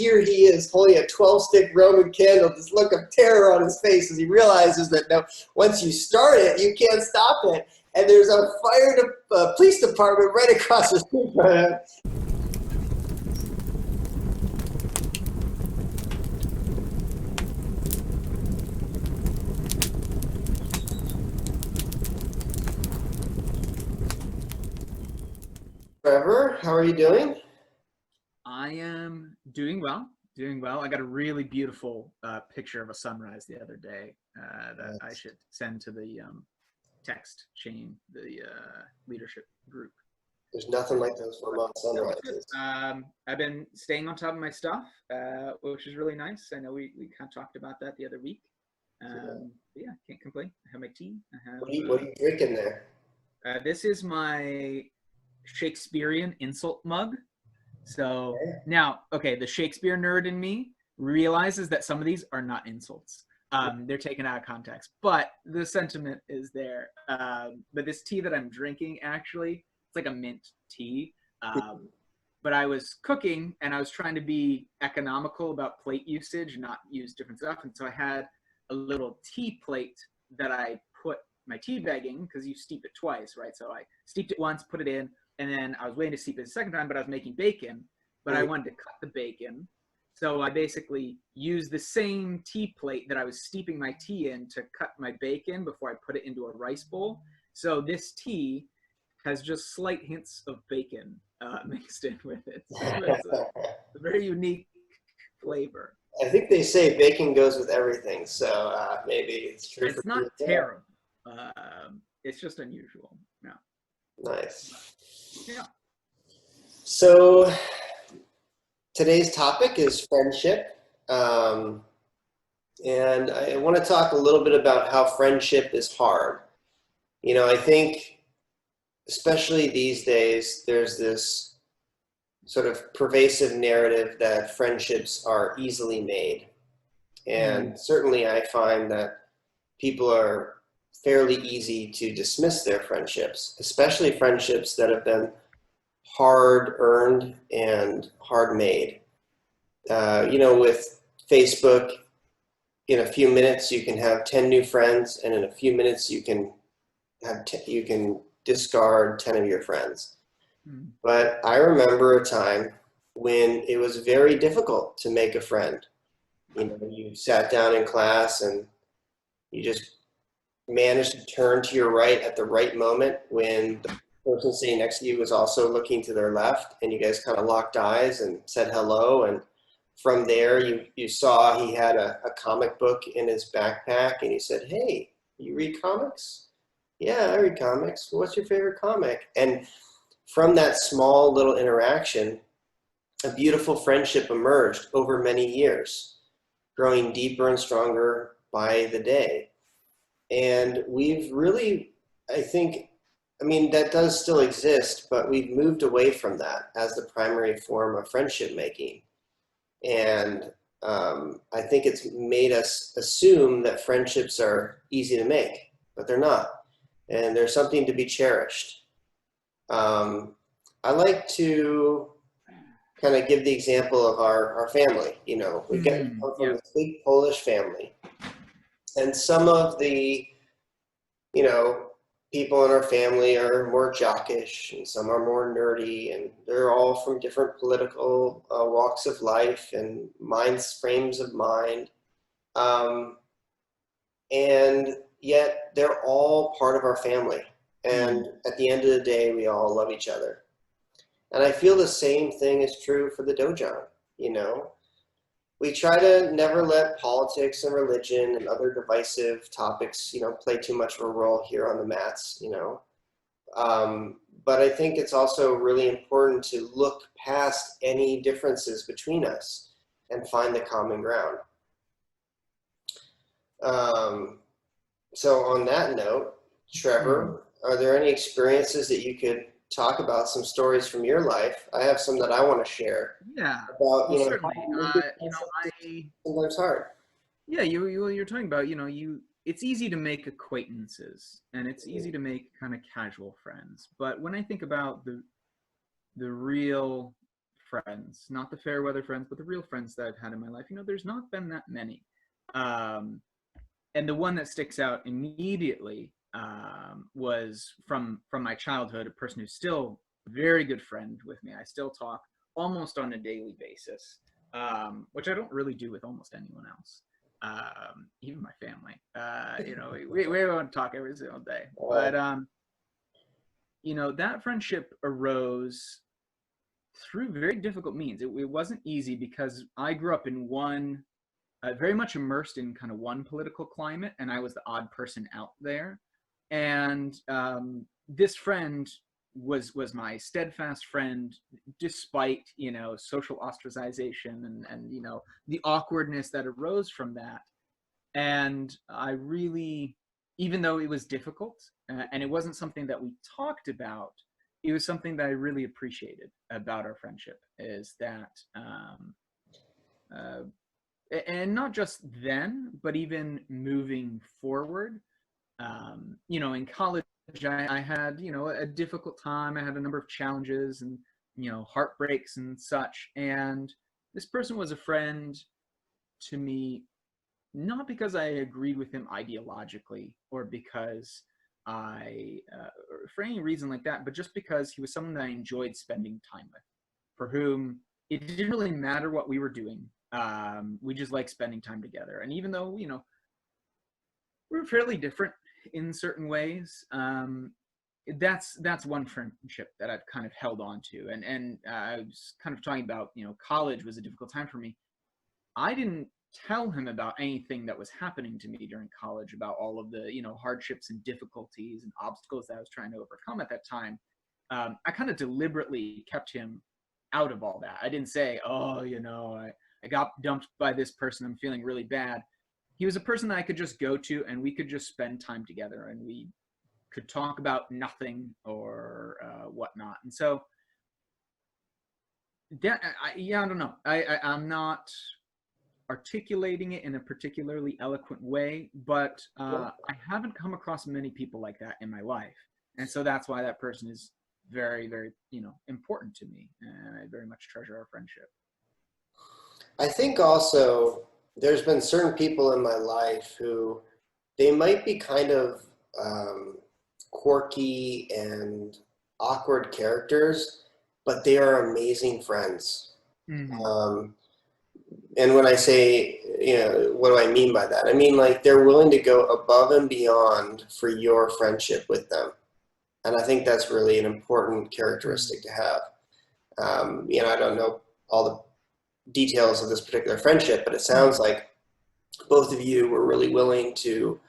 here he is holding a 12-stick Roman candle, this look of terror on his face as he realizes that no, once you start it, you can't stop it. And there's a police department right across the street from him. Trevor, how are you doing? I am doing well, I got a really beautiful picture of a sunrise the other day that I should send to the text chain, the leadership group. There's nothing like those Vermont sunrises. I've been staying on top of my stuff, which is really nice. I know we kind of talked about that the other week. Yeah, can't complain. I have my tea. What are you drinking there? This is my Shakespearean insult mug. So now, okay, the Shakespeare nerd in me realizes that some of these are not insults. They're taken out of context, but the sentiment is there. But this tea that I'm drinking, actually, it's like a mint tea. But I was cooking and I was trying to be economical about plate usage, not use different stuff. And so I had a little tea plate that I put my tea bag in, because you steep it twice, right? So I steeped it once, put it in, and then I was waiting to steep it a second time, but I was making bacon, but I wanted to cut the bacon. So I basically used the same tea plate that I was steeping my tea in to cut my bacon before I put it into a rice bowl. So this tea has just slight hints of bacon mixed in with it. So it's a very unique flavor. I think they say bacon goes with everything, so maybe it's true. It's not terrible. It's just unusual. Yeah. Nice. Yeah. So today's topic is friendship. And I want to talk a little bit about how friendship is hard. You know, I think especially these days, there's this sort of pervasive narrative that friendships are easily made. And certainly I find that people are fairly easy to dismiss their friendships, especially friendships that have been hard earned and hard made. You know, with Facebook, in a few minutes you can have 10 new friends, and in a few minutes you can have you can discard 10 of your friends. But I remember a time when it was very difficult to make a friend. You know, you sat down in class and you just managed to turn to your right at the right moment when the person sitting next to you was also looking to their left, and you guys kind of locked eyes and said hello. And from there, you saw he had a comic book in his backpack, and you said, "Hey, you read comics?" "Yeah, I read comics." "What's your favorite comic?" And from that small little interaction, a beautiful friendship emerged over many years, growing deeper and stronger by the day. And we've really, I mean, that does still exist, but we've moved away from that as the primary form of friendship making. And I think it's made us assume that friendships are easy to make, but they're not. And there's something to be cherished. I like to kind of give the example of our family. You know, we come from this big Polish family. And some of the, you know, people in our family are more jockish, and some are more nerdy, and they're all from different political walks of life and frames of mind. And yet they're all part of our family. And at the end of the day, we all love each other. And I feel the same thing is true for the Dojon. You know, we try to never let politics and religion and other divisive topics, you know, play too much of a role here on the mats, you know. But I think it's also really important to look past any differences between us and find the common ground. So on that note, Trevor, are there any experiences that you could talk about, some stories from your life? I have some that I want to share. Yeah, about, you know, certainly. Sometimes hard. Yeah, you're talking about, you know, it's easy to make acquaintances and it's easy to make kind of casual friends. But when I think about the real friends, not the fair weather friends, but the real friends that I've had in my life, there's not been that many. Um, and the one that sticks out immediately was from my childhood, a person who's still a very good friend with me. I still talk almost on a daily basis, which I don't really do with almost anyone else, even my family. We won't talk every single day, but that friendship arose through very difficult means. It wasn't easy because I grew up in one very much immersed in kind of one political climate, and I was the odd person out there. And this friend was my steadfast friend, despite social ostracization and the awkwardness that arose from that. And I really, even though it was difficult and it wasn't something that we talked about, it was something that I really appreciated about our friendship, is that and not just then, but even moving forward. In college, I had, a difficult time. I had a number of challenges and, heartbreaks and such. And this person was a friend to me, not because I agreed with him ideologically or because or for any reason like that, but just because he was someone that I enjoyed spending time with, for whom it didn't really matter what we were doing. We just liked spending time together. And even though, we're fairly different in certain ways, that's one friendship that I've kind of held on to. And I was kind of talking about, college was a difficult time for me. I didn't tell him about anything that was happening to me during college, about all of the, hardships and difficulties and obstacles that I was trying to overcome at that time. I kind of deliberately kept him out of all that. I didn't say, oh, I got dumped by this person, I'm feeling really bad. He was a person that I could just go to and we could just spend time together and we could talk about nothing or whatnot. And so that, I don't know. I'm not articulating it in a particularly eloquent way, but I haven't come across many people like that in my life. And so that's why that person is very, very, important to me. And I very much treasure our friendship. I think also there's been certain people in my life who they might be kind of quirky and awkward characters, but they are amazing friends. Mm-hmm. And when I say, what do I mean by that? I mean, like, they're willing to go above and beyond for your friendship with them. And I think that's really an important characteristic to have. I don't know all the details of this particular friendship, but it sounds like both of you were really willing to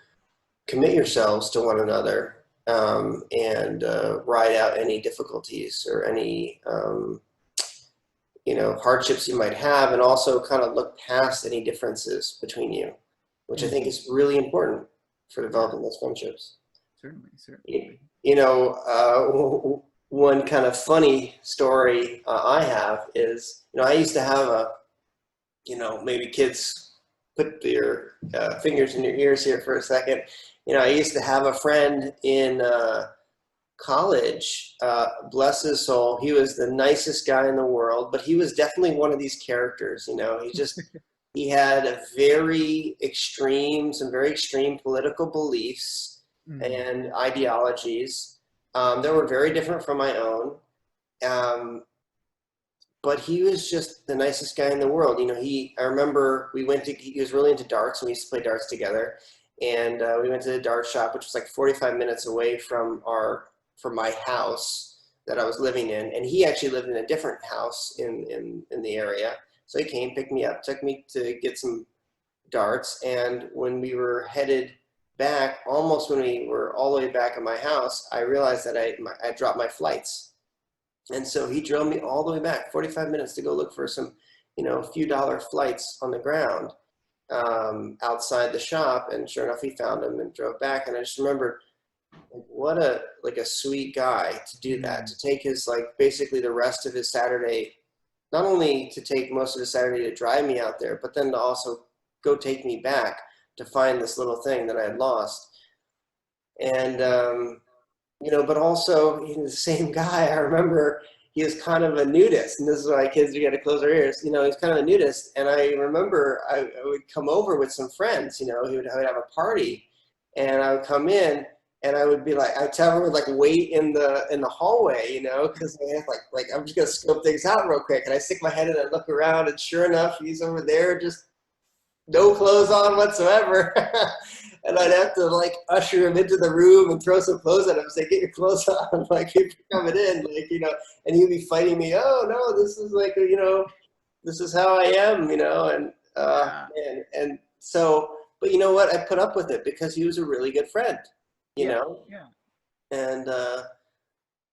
commit yourselves to one another, and ride out any difficulties or any hardships you might have, and also kind of look past any differences between you, which I think is really important for developing those friendships. Certainly. One kind of funny story I have is, I used to have maybe kids put your fingers in your ears here for a second. I used to have a friend in college, bless his soul. He was the nicest guy in the world, but he was definitely one of these characters. He had some very extreme political beliefs and ideologies that were very different from my own. But he was just the nicest guy in the world. I remember he was really into darts, and we used to play darts together. And we went to the dart shop, which was like 45 minutes away from my house that I was living in. And he actually lived in a different house in the area. So he came, picked me up, took me to get some darts. And when we were headed back, almost when we were all the way back at my house, I realized that I dropped my flights. And so he drove me all the way back, 45 minutes, to go look for some, few dollar flights on the ground outside the shop. And sure enough, he found them and drove back. And I just remembered, what a sweet guy to do that, to take his, basically the rest of his Saturday, not only to take most of his Saturday to drive me out there, but then to also go take me back to find this little thing that I had lost. And, but also the same guy, I remember he was kind of a nudist, and this is why kids, we got to close our ears. You know, he's kind of a nudist, and I remember I would come over with some friends. You know, I would have a party, and I would come in, and I would be like, I'd tell everyone like wait in the hallway, you know, because I have like I'm just gonna scope things out real quick, and I stick my head in and look around, and sure enough, he's over there just no clothes on whatsoever. And I'd have to like usher him into the room and throw some clothes at him and say, get your clothes on, like if you're coming in, like, you know, and he'd be fighting me. Oh no, this is like, you know, this is how I am, you know, and so, but you know what? I put up with it because he was a really good friend, you Yeah. know, Yeah. and,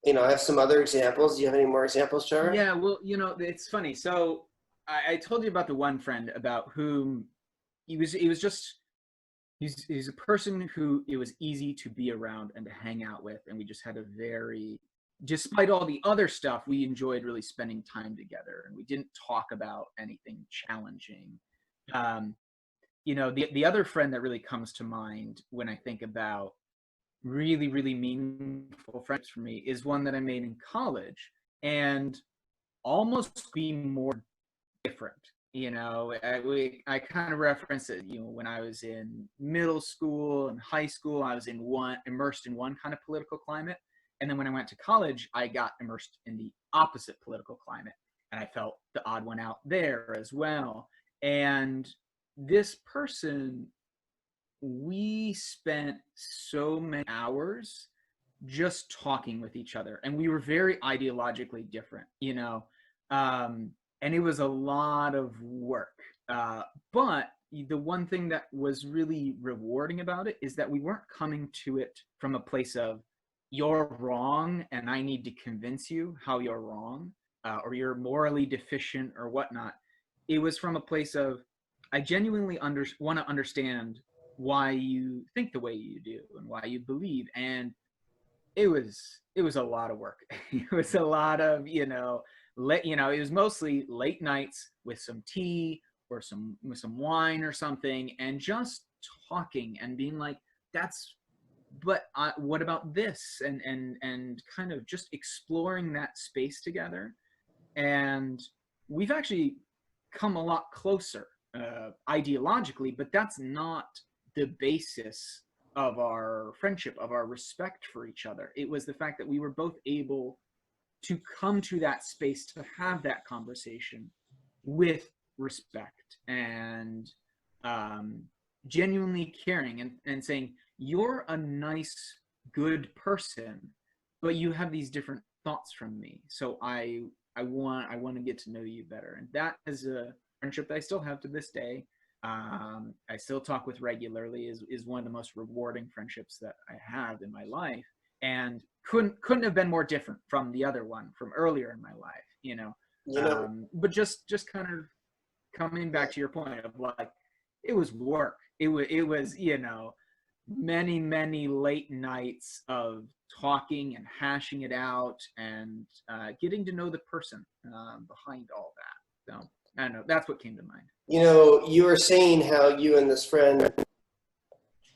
you know, I have some other examples. Do you have any more examples, Trevor? Yeah. Well, you know, it's funny. So I told you about the one friend about whom he was just, he's a person who it was easy to be around and to hang out with, and we just had a very, despite all the other stuff, we enjoyed really spending time together, and we didn't talk about anything challenging. um, you know, the other friend that really comes to mind when I think about really really meaningful friends for me is one that I made in college, and almost be more different. You know, I kind of reference it. You know, when I was in middle school and high school, I was immersed in one kind of political climate, and then when I went to college, I got immersed in the opposite political climate, and I felt the odd one out there as well. And this person, we spent so many hours just talking with each other, and we were very ideologically different, you know. um, and it was a lot of work, but the one thing that was really rewarding about it is that we weren't coming to it from a place of you're wrong and I need to convince you how you're wrong, or you're morally deficient or whatnot. It was from a place of I genuinely want to understand why you think the way you do and why you believe. And it was a lot of work. It was a lot of, you know, it was mostly late nights with some tea or some wine or something, and just talking and being like, that's, but what about this, and kind of just exploring that space together. And we've actually come a lot closer, ideologically, but that's not the basis of our friendship, of our respect for each other. It was the fact that we were both able to come to that space to have that conversation with respect, and um, genuinely caring, and saying, you're a nice, good person, but you have these different thoughts from me. So I want to get to know you better. And that is a friendship that I still have to this day. I still talk with regularly. Is one of the most rewarding friendships that I have in my life, and couldn't have been more different from the other one from earlier in my life. You know, You know, but just kind of coming back to your point of like, it was work. It was, you know, many late nights of talking and hashing it out, and getting to know the person behind all that. So I don't know. That's what came to mind. you know, you were saying how you and this friend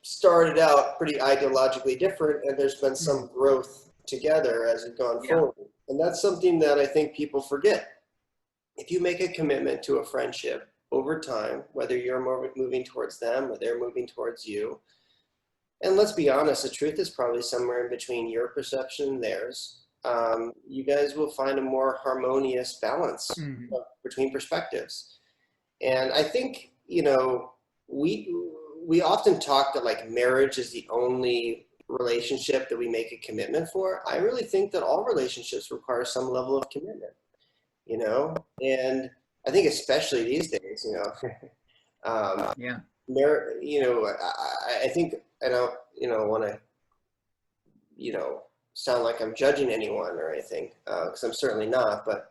started out pretty ideologically different, and there's been Mm. some growth together as you've gone Yeah. forward. And that's something that I think people forget. If you make a commitment to a friendship over time, whether you're moving towards them or they're moving towards you, and let's be honest, the truth is probably somewhere in between your perception and theirs. You guys will find a more harmonious balance Mm. between perspectives. And I think, you know, we we often talk that like marriage is the only relationship that we make a commitment for. I really think that all relationships require some level of commitment, you know, and I think especially these days, you know, um, Yeah. you know, I think I don't, you know, want to, you know, sound like I'm judging anyone or anything, because I'm certainly not, but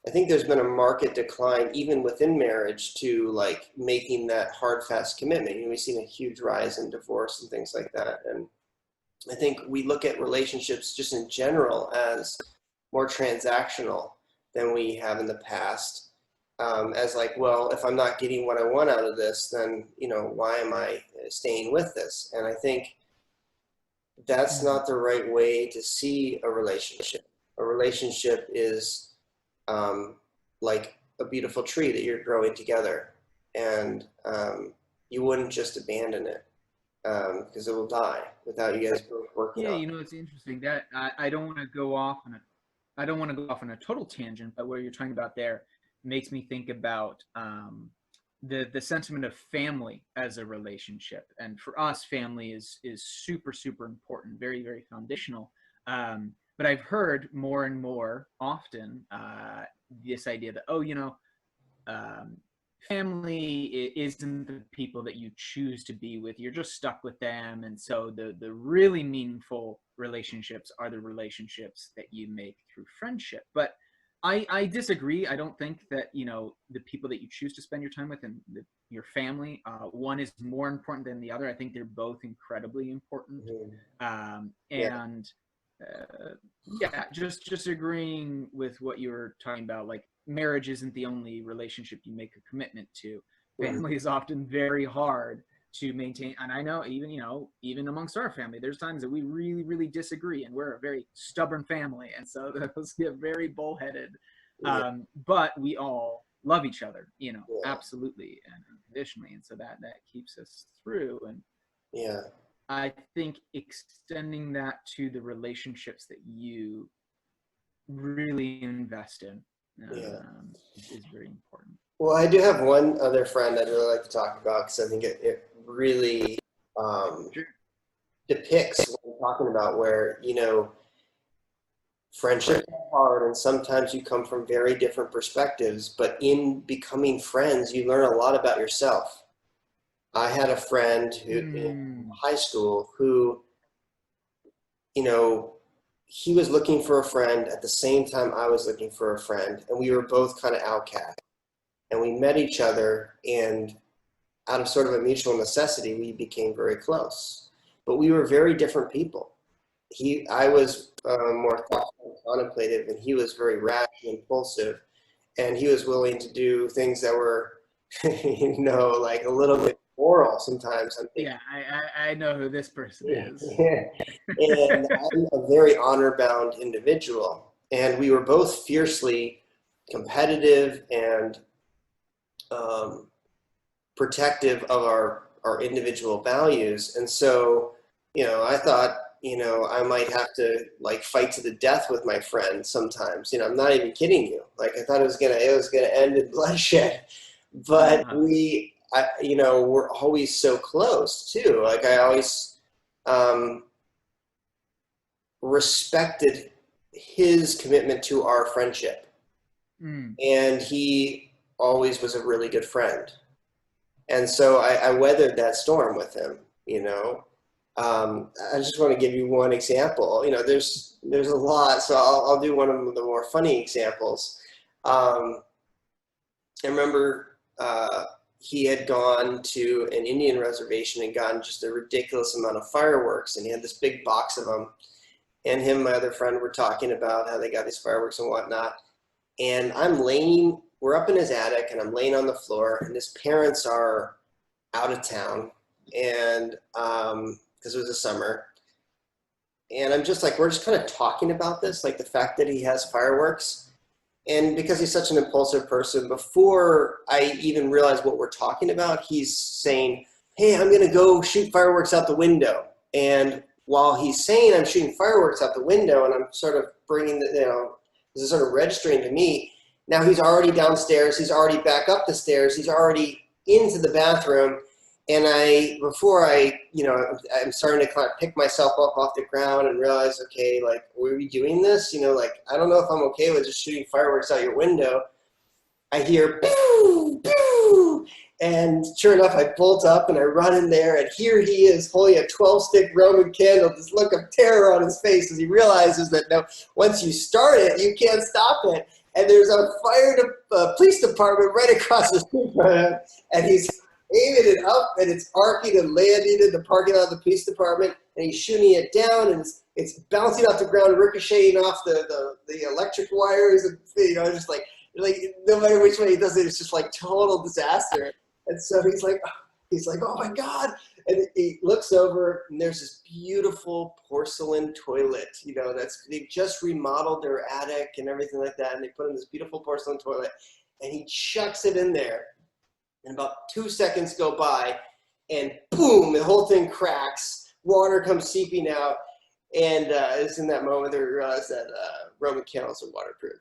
I think there's been a market decline even within marriage to like making that hard, fast commitment. You know, we've seen a huge rise in divorce and things like that. And I think we look at relationships just in general as more transactional than we have in the past. As like, well, if I'm not getting what I want out of this, then, you know, why am I staying with this? And I think that's Mm. not the right way to see a relationship. A relationship is like a beautiful tree that you're growing together, and you wouldn't just abandon it because it will die without you guys both working Yeah, on you know, it's interesting that I don't want to go off on a I don't want to go off on a total tangent, but what you're talking about there makes me think about the sentiment of family as a relationship. And for us, family is super super important, very very foundational. But I've heard more and more often this idea that, oh, you know, um, family isn't the people that you choose to be with. You're just stuck with them. And so the really meaningful relationships are the relationships that you make through friendship. But I disagree. I don't think that, you know, the people that you choose to spend your time with and your family, one is more important than the other. I think they're both incredibly important. it. Mhm. Yeah, And yeah, just agreeing with what you were talking about. Like, marriage isn't the only relationship you make a commitment to. mhm. Family is often very hard to maintain, and I know, even, you know, even amongst our family, there's times that we really really disagree, and we're a very stubborn family, and so those get very bullheaded. Yeah, But we all love each other, you know, yeah, absolutely and unconditionally, and so that keeps us through. And yeah, I think extending that to the relationships that you really invest in yeah. is very important. Well, I do have one other friend I'd really like to talk about because I think it really um, Sure. depicts what I'm talking about, where, you know, friendship is hard and sometimes you come from very different perspectives, but in becoming friends, you learn a lot about yourself. I had a friend who in Mm, high school who, you know, he was looking for a friend at the same time I was looking for a friend, and we were both kind of outcast. And we met each other, and out of sort of a mutual necessity, we became very close. But we were very different people. I was more thoughtful and contemplative, and he was very rash and impulsive. And he was willing to do things that were, you know, like a little bit moral sometimes. I'm thinking, yeah, I know who this person is. yeah. And I'm a very honor-bound individual, and we were both fiercely competitive and um, protective of our individual values. And so, you know, I thought, you know, I might have to like fight to the death with my friend sometimes. You know, I'm not even kidding you. Like I thought it was gonna end in bloodshed. But Uh-huh. you know, we're always so close too. Like I always um, respected his commitment to our friendship, Mm, and he always was a really good friend. And so I weathered that storm with him. You know, I just want to give you one example. You know, there's a lot, so I'll do one of the more funny examples. Um, I remember he had gone to an Indian reservation and gotten just a ridiculous amount of fireworks, and he had this big box of them. And him and my other friend were talking about how they got these fireworks and whatnot. And we're up in his attic, and I'm laying on the floor, and his parents are out of town, and because it was the summer, and I'm just like, we're just kind of talking about this, like the fact that he has fireworks, and because he's such an impulsive person, before I even realize what we're talking about, he's saying, "Hey, I'm gonna go shoot fireworks out the window," and while he's saying I'm shooting fireworks out the window, and I'm sort of bringing the, you know, this is sort of registering to me. Now he's already downstairs. He's already back up the stairs. He's already into the bathroom. And before I, you know, I'm starting to kind of pick myself up off the ground and realize, okay, like, were we doing this? You know, like, I don't know if I'm okay with just shooting fireworks out your window. I hear, pew, pew. And sure enough, I bolt up and I run in there, and here he is holding a 12-stick Roman candle, this look of terror on his face as he realizes that no, once you start it, you can't stop it. And there's a police department right across the street from him, and he's aiming it up, and it's arcing and landing in the parking lot of the police department, and he's shooting it down, and it's bouncing off the ground, ricocheting off the electric wires, and you know, just like no matter which way he does it, it's just like total disaster. And so he's like, He's like, oh my God. And he looks over and there's this beautiful porcelain toilet, you know, they just remodeled their attic and everything like that. And they put in this beautiful porcelain toilet and he chucks it in there. And about 2 seconds go by and boom, the whole thing cracks. Water comes seeping out. And it's in that moment that we realized that Roman candles are waterproof.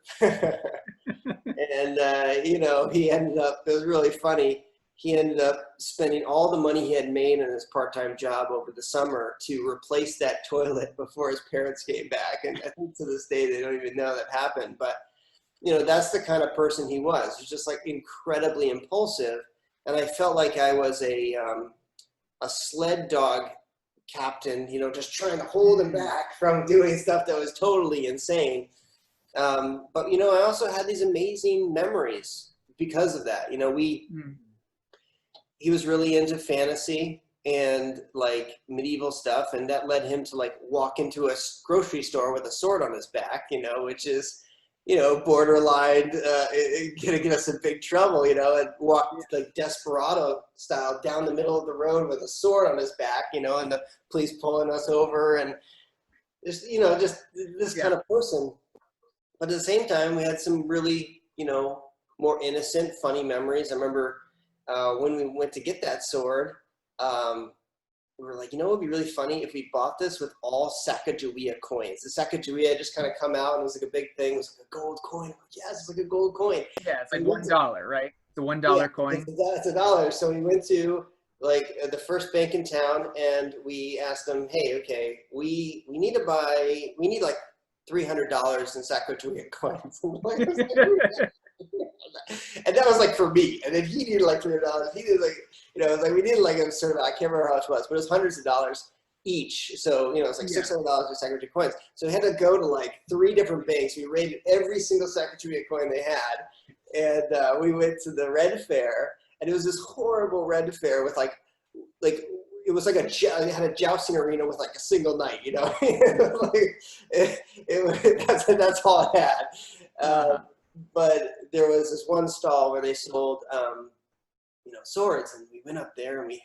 And, you know, he ended up, it was really funny. He ended up spending all the money he had made in his part-time job over the summer to replace that toilet before his parents came back. And I think to this day, they don't even know that happened. But, you know, that's the kind of person he was. He's just like incredibly impulsive. And I felt like I was a sled dog captain, you know, just trying to hold him back from doing stuff that was totally insane. But, you know, I also had these amazing memories because of that. You know, he was really into fantasy and like medieval stuff. And that led him to like walk into a grocery store with a sword on his back, you know, which is, you know, borderline gonna get us in big trouble, you know, and walk like desperado style down the middle of the road with a sword on his back, you know, and the police pulling us over and just, you know, just this kind of person. But at the same time, we had some really, you know, more innocent, funny memories. I remember when we went to get that sword, we were like, you know, it would be really funny if we bought this with all Sacagawea coins. The Sacagawea had just kind of come out and it was like a big thing. It was like a gold coin. Like, yes, it's like a gold coin. Yeah, it's like $1, right? The $1 coin. It's $1. So we went to like the first bank in town and we asked them, hey, okay, we need like $300 in Sacagawea coins. And that was like for me. And then he needed like $300. He needed like, you know, it was like we needed like a sort of, I can't remember how much it was, but it was hundreds of dollars each. So, you know, it's like $600 for Sacagawea coins. So we had to go to like 3 different banks. We raided every single Sacagawea coin they had. And we went to the Red Fair. And it was this horrible Red Fair with like it was like it had a jousting arena with like a single night, you know. Like that's all it had. But there was this one stall where they sold, you know, swords, and we went up there and we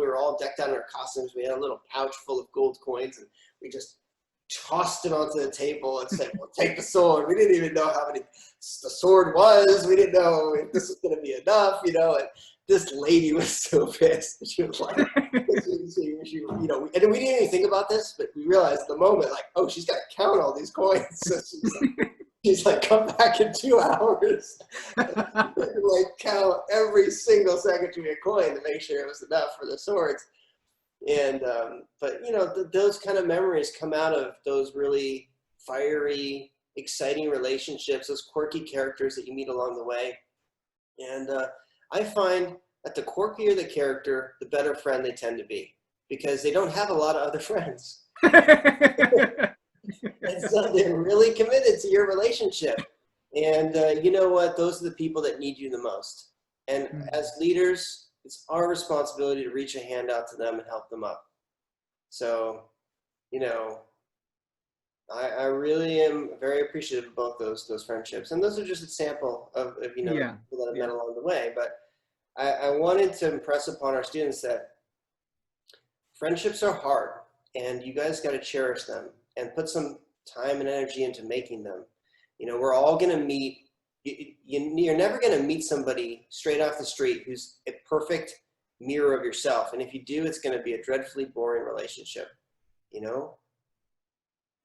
were all decked out in our costumes. We had a little pouch full of gold coins, and we just tossed it onto the table and said, "Well, take the sword." We didn't even know how many the sword was. We didn't know if this was going to be enough, you know. And this lady was so pissed. She was like, she, you know, and we didn't even think about this, but we realized at the moment, like, oh, she's got to count all these coins. So she's like, come back in 2 hours. Like count every single Sacagawea coin to make sure it was enough for the swords. And but you know, those kind of memories come out of those really fiery, exciting relationships, those quirky characters that you meet along the way. And I find that the quirkier the character, the better friend they tend to be, because they don't have a lot of other friends. And so they're really committed to your relationship. And you know what? Those are the people that need you the most. And as leaders, it's our responsibility to reach a hand out to them and help them up. So, you know, I really am very appreciative of both those friendships. And those are just a sample of you know, people that I've met along the way. But I wanted to impress upon our students that friendships are hard, and you guys got to cherish them and put some time and energy into making them. You know, we're all going to meet, you're never going to meet somebody straight off the street who's a perfect mirror of yourself. And if you do, it's going to be a dreadfully boring relationship, you know?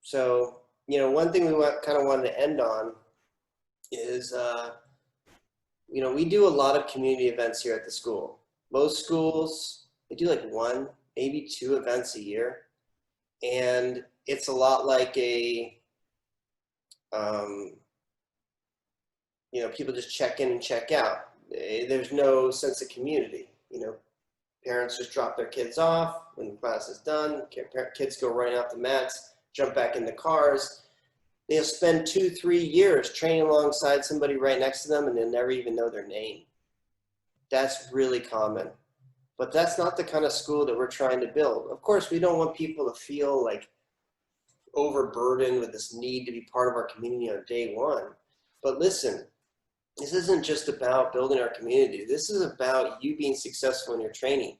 So, you know, one thing we kind of wanted to end on is, you know, we do a lot of community events here at the school. Most schools, they do like 1, maybe 2 events a year. And it's a lot like a, you know, people just check in and check out. There's no sense of community. You know, parents just drop their kids off when the class is done. Kids go running off the mats, jump back in the cars. They'll spend 2-3 years training alongside somebody right next to them, and they'll never even know their name. That's really common. But that's not the kind of school that we're trying to build. Of course, we don't want people to feel like overburdened with this need to be part of our community on day one. But listen, this isn't just about building our community. This is about you being successful in your training.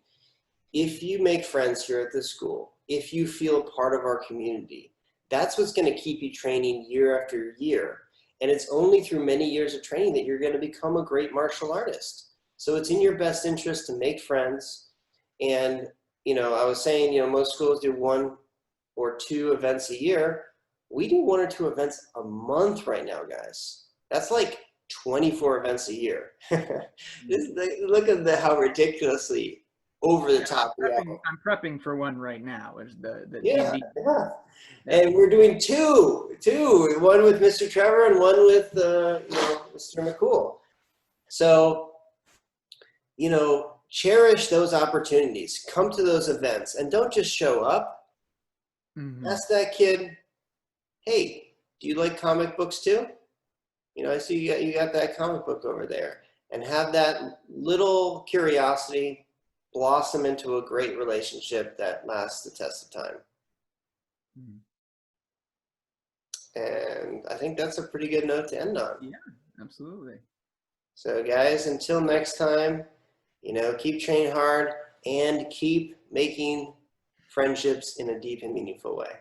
If you make friends here at the school, if you feel part of our community, that's what's going to keep you training year after year. And it's only through many years of training that you're going to become a great martial artist. So it's in your best interest to make friends. And, I was saying, most schools do 1 or 2 events a year. We do 1 or 2 events a month right now, guys. That's like 24 events a year. Look at how ridiculously over the top we are. I'm prepping for one right now. Is the Yeah, D&D. yeah. And we're doing two, one with Mr. Trevor and one with Mr. McCool. So, cherish those opportunities. Come to those events and don't just show up. Mm-hmm. Ask that kid, hey, do you like comic books too? I see you got that comic book over there, and have that little curiosity blossom into a great relationship that lasts the test of time. Mm-hmm. And I think that's a pretty good note to end on. Yeah, absolutely. So guys, until next time, keep training hard and keep making friendships in a deep and meaningful way.